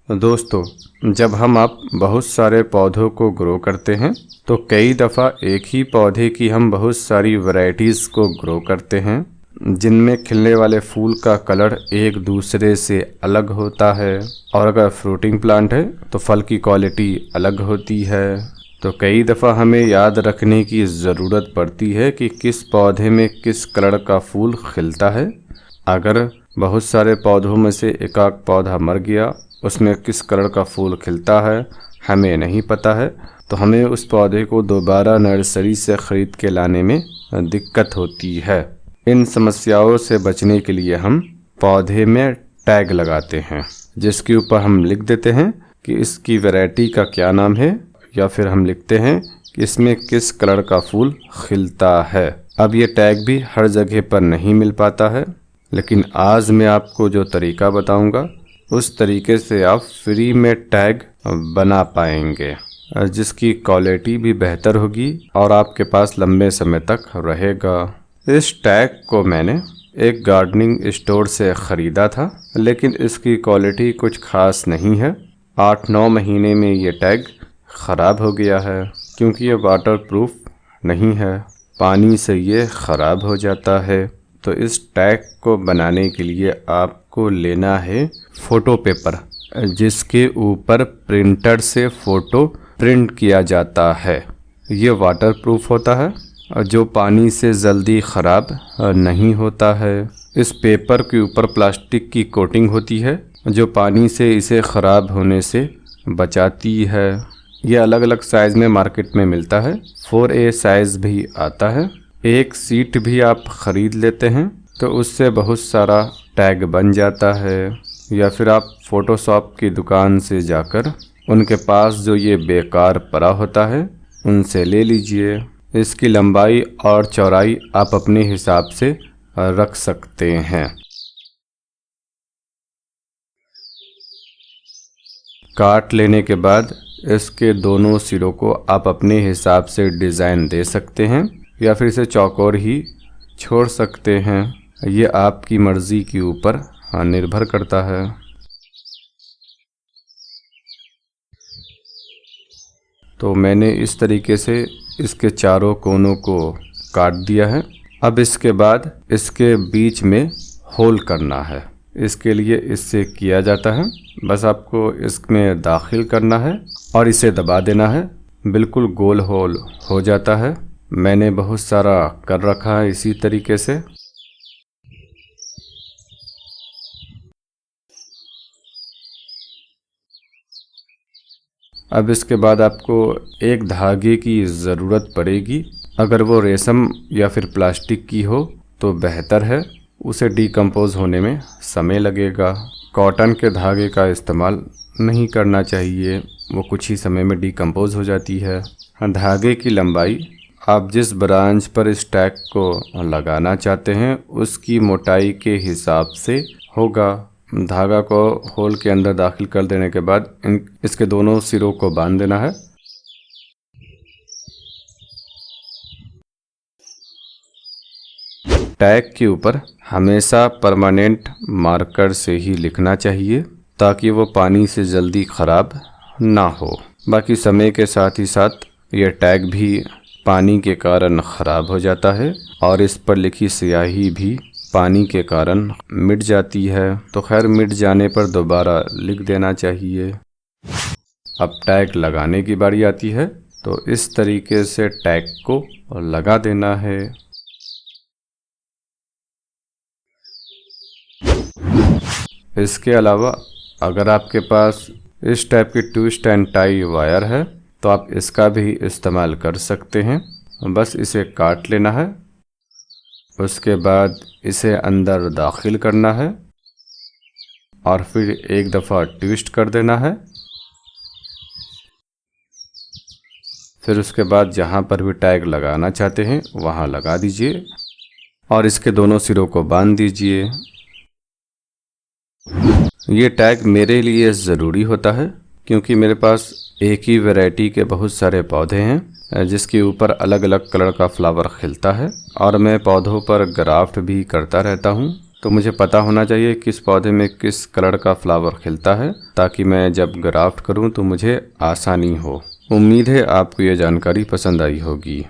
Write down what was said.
दोस्तों, जब हम आप बहुत सारे पौधों को ग्रो करते हैं तो कई दफ़ा एक ही पौधे की हम बहुत सारी वैरायटीज़ को ग्रो करते हैं जिनमें खिलने वाले फूल का कलर एक दूसरे से अलग होता है। और अगर फ्रूटिंग प्लांट है तो फल की क्वालिटी अलग होती है। तो कई दफ़ा हमें याद रखने की ज़रूरत पड़ती है कि किस पौधे में किस कलर का फूल खिलता है। अगर बहुत सारे पौधों में से एक आध पौधा मर गया, उसमें किस कलर का फूल खिलता है हमें नहीं पता है, तो हमें उस पौधे को दोबारा नर्सरी से ख़रीद के लाने में दिक्कत होती है। इन समस्याओं से बचने के लिए हम पौधे में टैग लगाते हैं, जिसके ऊपर हम लिख देते हैं कि इसकी वैरायटी का क्या नाम है, या फिर हम लिखते हैं कि इसमें किस कलर का फूल खिलता है। अब ये टैग भी हर जगह पर नहीं मिल पाता है, लेकिन आज मैं आपको जो तरीका बताऊंगा उस तरीके से आप फ्री में टैग बना पाएंगे, जिसकी क्वालिटी भी बेहतर होगी और आपके पास लंबे समय तक रहेगा। इस टैग को मैंने एक गार्डनिंग स्टोर से ख़रीदा था, लेकिन इसकी क्वालिटी कुछ ख़ास नहीं है। 8-9 महीने में ये टैग ख़राब हो गया है, क्योंकि ये वाटरप्रूफ नहीं है, पानी से ये ख़राब हो जाता है। तो इस टैग को बनाने के लिए आपको लेना है फ़ोटो पेपर, जिसके ऊपर प्रिंटर से फ़ोटो प्रिंट किया जाता है। ये वाटरप्रूफ होता है और जो पानी से जल्दी ख़राब नहीं होता है। इस पेपर के ऊपर प्लास्टिक की कोटिंग होती है जो पानी से इसे ख़राब होने से बचाती है। ये अलग अलग साइज़ में मार्केट में मिलता है, 4A साइज़ भी आता है। एक सीट भी आप ख़रीद लेते हैं तो उससे बहुत सारा टैग बन जाता है। या फिर आप फ़ोटोशॉप की दुकान से जाकर उनके पास जो ये बेकार पड़ा होता है उनसे ले लीजिए। इसकी लंबाई और चौड़ाई आप अपने हिसाब से रख सकते हैं। काट लेने के बाद इसके दोनों सिरों को आप अपने हिसाब से डिज़ाइन दे सकते हैं, या फिर इसे चौकोर ही छोड़ सकते हैं। ये आपकी मर्ज़ी के ऊपर निर्भर करता है। तो मैंने इस तरीके से इसके चारों कोनों को काट दिया है। अब इसके बाद इसके बीच में होल करना है। इसके लिए इससे किया जाता है, बस आपको इसमें दाखिल करना है और इसे दबा देना है, बिल्कुल गोल होल हो जाता है। मैंने बहुत सारा कर रखा है इसी तरीके से। अब इसके बाद आपको एक धागे की ज़रूरत पड़ेगी। अगर वो रेशम या फिर प्लास्टिक की हो तो बेहतर है, उसे डिकम्पोज होने में समय लगेगा। कॉटन के धागे का इस्तेमाल नहीं करना चाहिए, वो कुछ ही समय में डिकम्पोज हो जाती है। धागे की लंबाई आप जिस ब्रांच पर इस टैग को लगाना चाहते हैं उसकी मोटाई के हिसाब से होगा। धागा को होल के अंदर दाखिल कर देने के बाद इसके दोनों सिरों को बांध देना है। टैग के ऊपर हमेशा परमानेंट मार्कर से ही लिखना चाहिए ताकि वो पानी से जल्दी ख़राब ना हो। बाकी समय के साथ ही साथ ये टैग भी पानी के कारण ख़राब हो जाता है और इस पर लिखी स्याही भी पानी के कारण मिट जाती है। तो खैर, मिट जाने पर दोबारा लिख देना चाहिए। अब टैग लगाने की बारी आती है, तो इस तरीके से टैग को लगा देना है। इसके अलावा अगर आपके पास इस टाइप की ट्विस्ट एंड टाई वायर है तो आप इसका भी इस्तेमाल कर सकते हैं। बस इसे काट लेना है, उसके बाद इसे अंदर दाखिल करना है और फिर एक दफ़ा ट्विस्ट कर देना है। फिर उसके बाद जहाँ पर भी टैग लगाना चाहते हैं वहाँ लगा दीजिए और इसके दोनों सिरों को बांध दीजिए। ये टैग मेरे लिए ज़रूरी होता है क्योंकि मेरे पास एक ही वैरायटी के बहुत सारे पौधे हैं जिसके ऊपर अलग अलग कलर का फ्लावर खिलता है और मैं पौधों पर ग्राफ्ट भी करता रहता हूँ। तो मुझे पता होना चाहिए किस पौधे में किस कलर का फ्लावर खिलता है, ताकि मैं जब ग्राफ्ट करूं तो मुझे आसानी हो। उम्मीद है आपको ये जानकारी पसंद आई होगी।